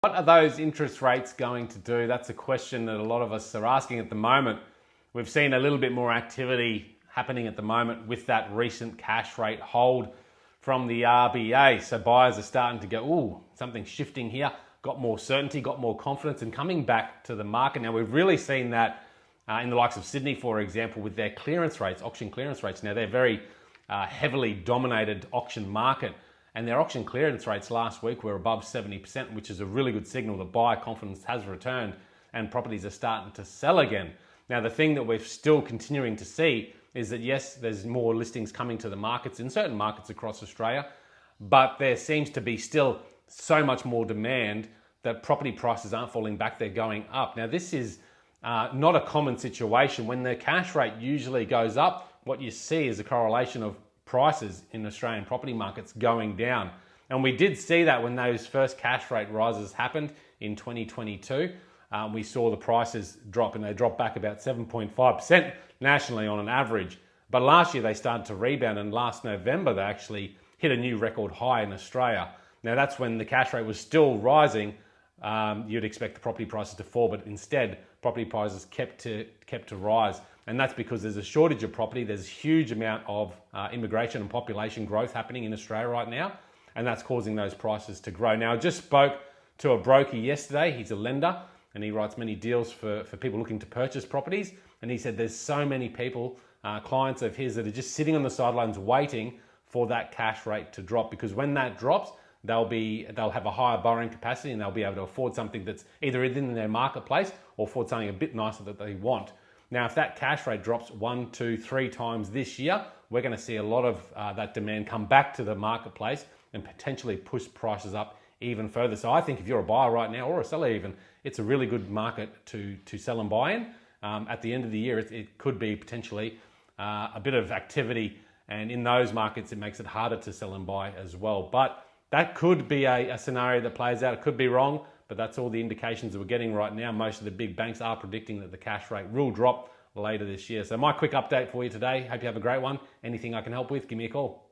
What are those interest rates going to do? That's a question that a lot of us are asking at the moment. We've seen a little bit more activity happening at the moment with that recent cash rate hold from the RBA. So buyers are starting to go, ooh, something's shifting here, got more certainty, got more confidence, and coming back to the market. Now, we've really seen that in the likes of Sydney, for example, with their clearance rates, auction clearance rates. Now, they're very heavily dominated auction market. And their auction clearance rates last week were above 70%, which is a really good signal that buyer confidence has returned and properties are starting to sell again. Now, the thing that we're still continuing to see is that, yes, there's more listings coming to the markets in certain markets across Australia, but there seems to be still so much more demand that property prices aren't falling back, they're going up. Now, this is not a common situation. When the cash rate usually goes up, what you see is a correlation of prices in Australian property markets going down. And we did see that when those first cash rate rises happened in 2022. We saw the prices drop, and they dropped back about 7.5% nationally on an average. But last year they started to rebound, and last November they actually hit a new record high in Australia. Now, that's when the cash rate was still rising. You'd expect the property prices to fall, but instead property prices kept to rise. And that's because there's a shortage of property. There's a huge amount of immigration and population growth happening in Australia right now, and that's causing those prices to grow. Now, I just spoke to a broker yesterday. He's a lender, and he writes many deals for people looking to purchase properties. And he said there's so many people, clients of his, that are just sitting on the sidelines waiting for that cash rate to drop, because when that drops, they'll have a higher borrowing capacity and they'll be able to afford something that's either in their marketplace or afford something a bit nicer that they want. Now, if that cash rate drops 1, 2, 3 times this year, we're going to see a lot of that demand come back to the marketplace and potentially push prices up even further. So I think if you're a buyer right now, or a seller even, it's a really good market to sell and buy in. At the end of the year, it could be potentially a bit of activity, and in those markets, it makes it harder to sell and buy as well. But that could be a scenario that plays out. It could be wrong, but that's all the indications that we're getting right now. Most of the big banks are predicting that the cash rate will drop later this year. So my quick update for you today. Hope you have a great one. Anything I can help with, give me a call.